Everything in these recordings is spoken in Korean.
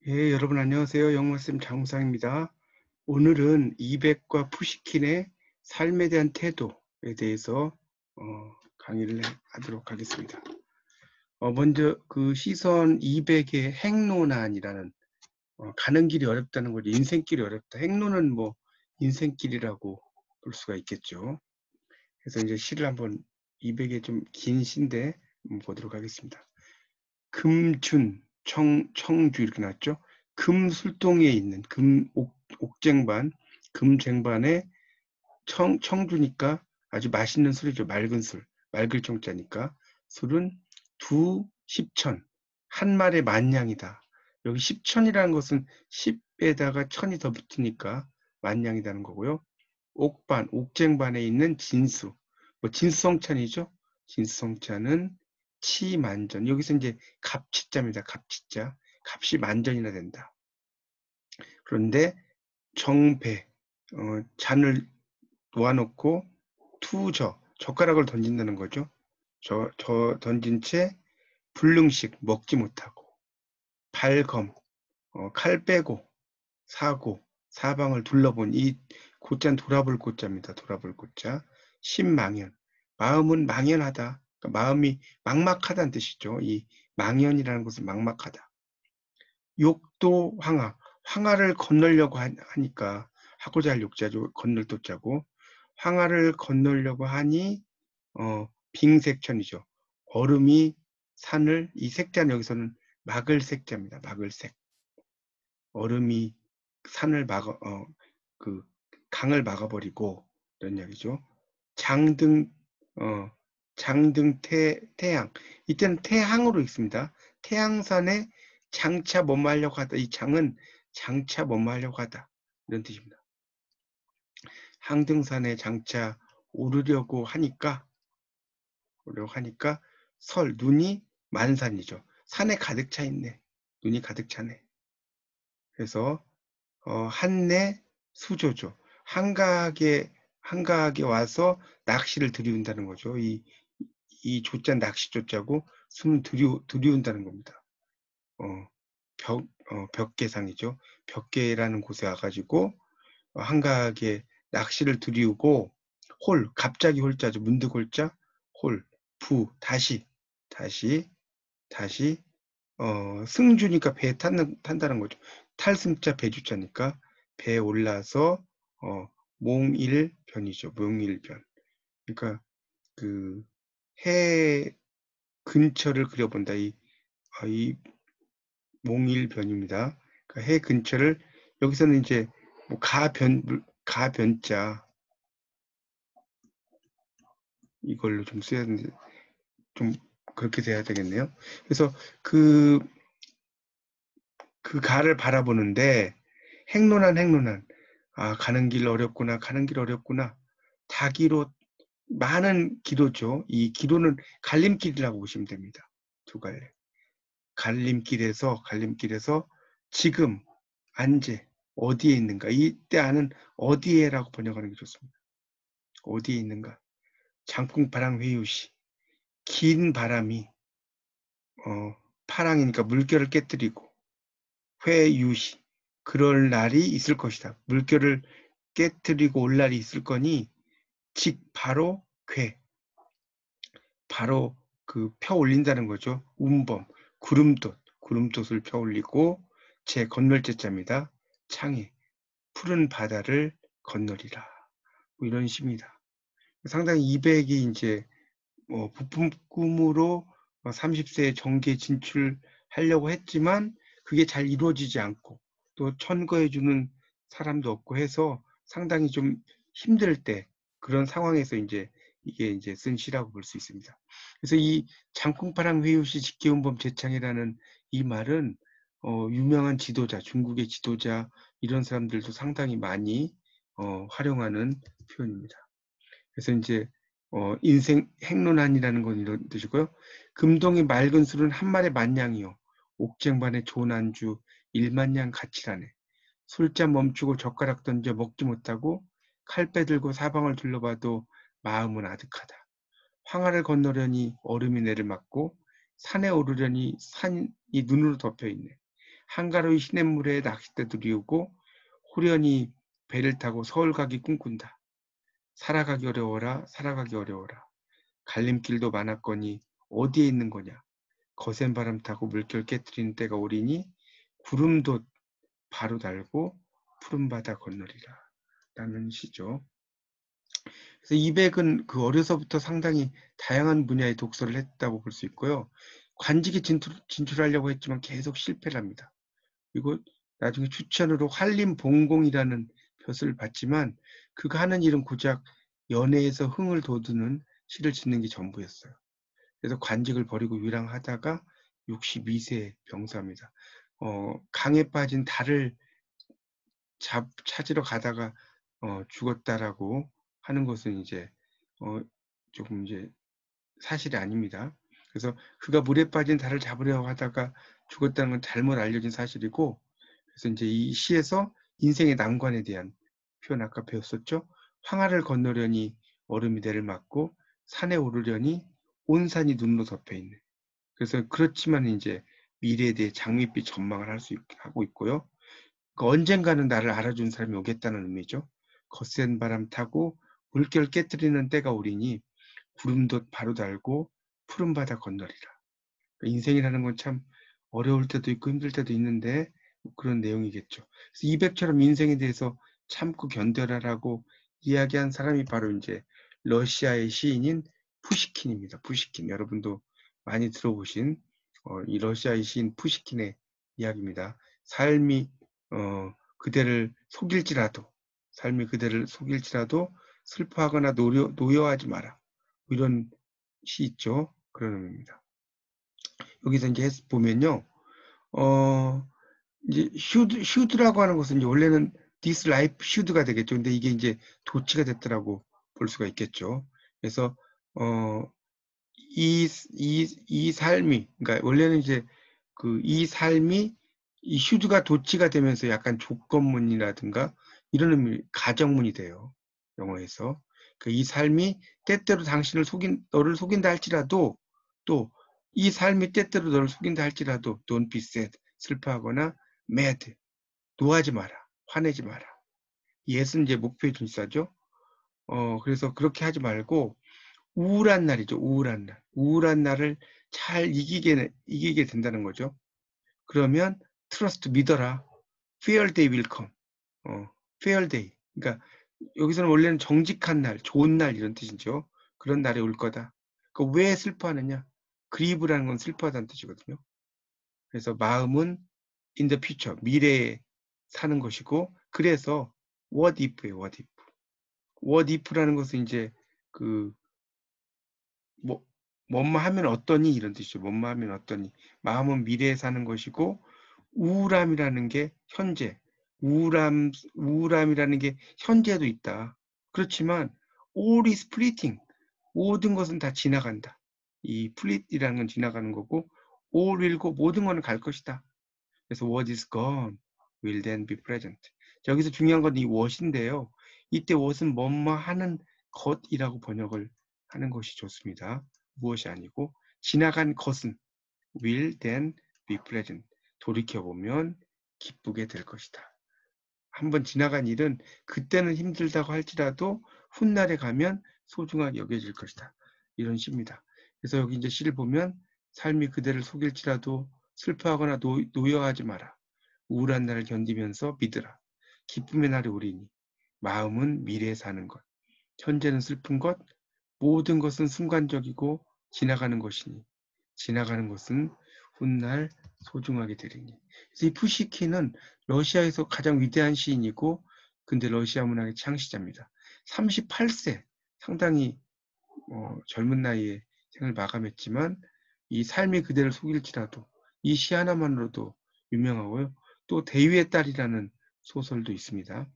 예, 여러분 안녕하세요. 영어쌤 장우상입니다. 오늘은 이백과 푸시킨의 삶에 대한 태도에 대해서 어, 강의를 하도록 하겠습니다. 먼저 그 시선 200의 행로난이라는 가는 길이 어렵다는 걸 인생길이 어렵다. 행로는 뭐 인생길이라고 볼 수가 있겠죠. 그래서 이제 시를 한번 200의 좀 긴 시인데 한번 보도록 하겠습니다. 금준, 청주 이렇게 나왔죠. 금술동에 있는 옥쟁반, 금쟁반에 청주니까 아주 맛있는 술이죠. 맑은 술, 맑을 정자니까 술은 두 십천, 한 말의 만냥이다. 여기 십천이라는 것은 10에다가 천이 더 붙으니까 만냥이다는 거고요. 옥반, 옥쟁반에 있는 진수, 뭐 진수성찬이죠. 진수성찬은 치만전. 여기서 이제 갑치자입니다. 갑치자. 값이 만전이나 된다. 그런데 정배, 잔을 놓아놓고 투저, 젓가락을 던진다는 거죠. 저 던진 채 불능식, 먹지 못하고 발검, 칼 빼고 사고, 사방을 둘러본 이 고자는 돌아볼 고자입니다. 돌아볼 고자. 신망연. 마음은 망연하다. 그러니까 마음이 막막하다는 뜻이죠. 이 망연이라는 것은 막막하다. 욕도 황하. 황하를 건너려고 하니까 하고자 할 욕자죠. 건널 도자고. 황하를 건너려고 하니 빙색천이죠. 얼음이 산을 이 색자는 여기서는 막을 색자입니다. 막을 색. 얼음이 산을 그 강을 막아버리고 이런 이야기죠. 장등 장등 태양 이때는 태항으로 읽습니다. 태양산에 장차 뭐하려고 하다. 이 장은 장차 뭐하려고 하다 이런 뜻입니다. 항등산에 장차 오르려고 하니까 설 눈이 만산이죠. 산에 가득 차 있네. 눈이 가득 차네. 그래서 한내 수조죠. 한가하게 와서 낚시를 들이운다는 거죠. 이 조자 낚시 조자고 숨을 들이운다는 겁니다. 벽계상이죠. 벽계라는 곳에 와가지고 한가하게 낚시를 들이우고 갑자기 홀자죠. 문득홀자 다시 승주니까 배에 탄다는 거죠. 탈승자 배주자니까 배에 올라서 몽일변이죠. 몽일변. 그러니까 그 해 근처를 그려본다. 이 몽일변입니다. 그러니까 해 근처를 여기서는 이제 뭐 가변자 이걸로 좀 써야 되는데 좀 그렇게 돼야 되겠네요. 그래서 그 가를 바라보는데 행로난 가는 길 어렵구나. 다기로 많은 기로죠. 이 기로는 갈림길이라고 보시면 됩니다. 두 갈래. 갈림길에서 지금 안제 어디에 있는가. 이때 아는 어디에라고 번역하는 게 좋습니다. 어디에 있는가. 장풍바람 회유시 긴 바람이 파랑이니까 물결을 깨뜨리고 회유시 그럴 날이 있을 것이다. 물결을 깨뜨리고 올 날이 있을 거니 바로 바로 펴 올린다는 거죠. 운범 구름돛을 펴 올리고 제 건널제자입니다. 창에 푸른 바다를 건너리라. 뭐 이런 시입니다. 상당히 200이 이제 부품 꿈으로 30세에 정계 진출하려고 했지만 그게 잘 이루어지지 않고 또 천거해주는 사람도 없고 해서 상당히 좀 힘들 때 그런 상황에서 이게 이제 쓴 시라고 볼 수 있습니다. 그래서 이 장콩파랑 회유시 직계운범 제창이라는 이 말은 유명한 지도자, 중국의 지도자 이런 사람들도 상당히 많이 활용하는 표현입니다. 그래서 이제 인생 행론한이라는 건 이런 뜻이고요. 금동의 맑은 술은 한 말의 만냥이요. 옥쟁반의 좋은 안주 1만냥 가치라네. 술잔 멈추고 젓가락 던져 먹지 못하고 칼 빼들고 사방을 둘러봐도 마음은 아득하다. 황하를 건너려니 얼음이 내를 맞고 산에 오르려니 산이 눈으로 덮여 있네. 한가로이 시냇물에 낚싯대 들이우고 호련히 배를 타고 서울 가기 꿈꾼다. 살아가기 어려워라 살아가기 어려워라. 갈림길도 많았거니 어디에 있는 거냐. 거센 바람 타고 물결 깨뜨리는 때가 오리니 구름도 바로 달고 푸른 바다 건너리라. 라는 시죠. 그래서 이백은 그 어려서부터 상당히 다양한 분야의 독서를 했다고 볼 수 있고요. 관직에 진출하려고 했지만 계속 실패를 합니다. 그리고 나중에 추천으로 한림봉공이라는 벼슬을 받지만 그가 하는 일은 고작 연애에서 흥을 돋우는 시를 짓는 게 전부였어요. 그래서 관직을 버리고 위랑하다가 62세에 병사합니다. 강에 빠진 달을 찾으러 가다가 죽었다라고 하는 것은 이제 조금 이제 사실이 아닙니다. 그래서 그가 물에 빠진 달을 잡으려고 하다가 죽었다는 건 잘못 알려진 사실이고, 그래서 이제 이 시에서 인생의 난관에 대한 표현 아까 배웠었죠. 황하를 건너려니 얼음이 내를 맞고 산에 오르려니 온 산이 눈으로 덮여 있네. 그래서 그렇지만 이제 미래에 대해 장밋빛 전망을 하고 있고요. 언젠가는 나를 알아준 사람이 오겠다는 의미죠. 거센 바람 타고 물결 깨뜨리는 때가 오리니 구름도 바로 달고 푸른 바다 건너리라. 인생이라는 건 참 어려울 때도 있고 힘들 때도 있는데 그런 내용이겠죠. 그래서 이백처럼 인생에 대해서 참고 견뎌라라고 이야기한 사람이 바로 이제 러시아의 시인인 푸시킨입니다. 푸시킨. 여러분도 많이 들어보신 이 러시아의 시인 푸시킨의 이야기입니다. 삶이 그대를 속일지라도 슬퍼하거나 노여하지 마라. 이런 시 있죠. 그런 의미입니다. 여기서 이제 보면요. 이제 should라고 하는 것은 이제 원래는 this life should가 되겠죠. 근데 이게 이제 도치가 됐더라고 볼 수가 있겠죠. 그래서 이 삶이, 그러니까 원래는 이제 이 삶이 이 should가 도치가 되면서 약간 조건문이라든가 이런 의미, 가정문이 돼요. 영어에서. 이 삶이 때때로 너를 속인다 할지라도 또 이 삶이 때때로 너를 속인다 할지라도 don't be sad, 슬퍼하거나 mad, 노하지 마라, 화내지 마라. 예는 이제 목표의 준사죠. 그래서 그렇게 하지 말고 우울한 날이죠. 우울한 날을 잘 이기게 된다는 거죠. 그러면 trust, 믿어라. fair day will come. fair day. 그러니까 여기서는 원래는 정직한 날, 좋은 날 이런 뜻이죠. 그런 날이 올 거다. 왜 슬퍼하느냐? grieve라는 건 슬퍼하다는 뜻이거든요. 그래서 마음은 in the future, 미래에 사는 것이고, 그래서 what if예요, what if. what if라는 것은 이제 뭐뭐 하면 어떠니 이런 뜻이죠. 뭐뭐 하면 어떠니. 마음은 미래에 사는 것이고 우울함이라는 게 현재, 우울함이라는 게 현재도 있다. 그렇지만 all is fleeting. 모든 것은 다 지나간다. 이 fleet이라는 건 지나가는 거고 all will고 모든 것은 갈 것이다. 그래서 what is gone will then be present. 여기서 중요한 건 이 what인데요. 이때 what은 뭐뭐 하는 것이라고 번역을 하는 것이 좋습니다. 무엇이 아니고 지나간 것은 will then be present. 돌이켜보면 기쁘게 될 것이다. 한번 지나간 일은 그때는 힘들다고 할지라도 훗날에 가면 소중하게 여겨질 것이다. 이런 시입니다. 그래서 여기 이제 시를 보면 삶이 그대를 속일지라도 슬퍼하거나 노여하지 마라. 우울한 날을 견디면서 믿으라. 기쁨의 날이 오리니 마음은 미래에 사는 것. 현재는 슬픈 것. 모든 것은 순간적이고 지나가는 것이니 지나가는 것은 훗날 소중하게 되리니. 그래서 이 푸시킨은 러시아에서 가장 위대한 시인이고 근데 러시아 문학의 창시자입니다. 38세 상당히 젊은 나이에 생을 마감했지만 이 삶이 그대를 속일지라도 이 시 하나만으로도 유명하고요. 또 대위의 딸이라는 소설도 있습니다.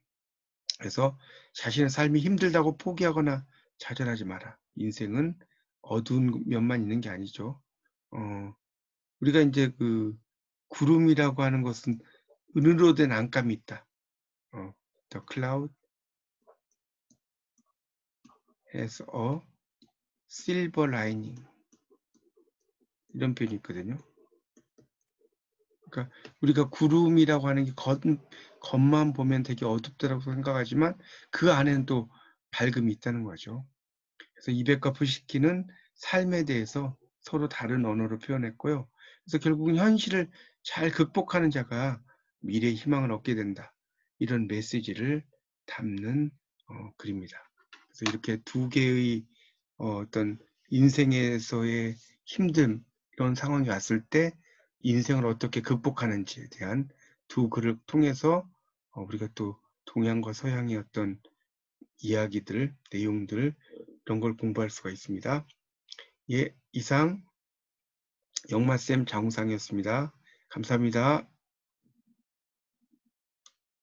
그래서 자신의 삶이 힘들다고 포기하거나 좌절하지 마라. 인생은 어두운 면만 있는 게 아니죠. 우리가 이제 구름이라고 하는 것은 은으로 된 안감이 있다. The cloud has a silver lining. 이런 표현이 있거든요. 그러니까 우리가 구름이라고 하는 게 겉만 보면 되게 어둡다라고 생각하지만 그 안에는 또 밝음이 있다는 거죠. 그래서 이백과 푸시킨은 삶에 대해서 서로 다른 언어로 표현했고요. 그래서 결국은 현실을 잘 극복하는 자가 미래의 희망을 얻게 된다. 이런 메시지를 담는 글입니다. 그래서 이렇게 두 개의 어떤 인생에서의 힘듦 이런 상황이 왔을 때 인생을 어떻게 극복하는지에 대한 두 글을 통해서 우리가 또 동양과 서양의 어떤 이야기들, 내용들 이런 걸 공부할 수가 있습니다. 예, 이상 영마쌤 장우상이었습니다. 감사합니다.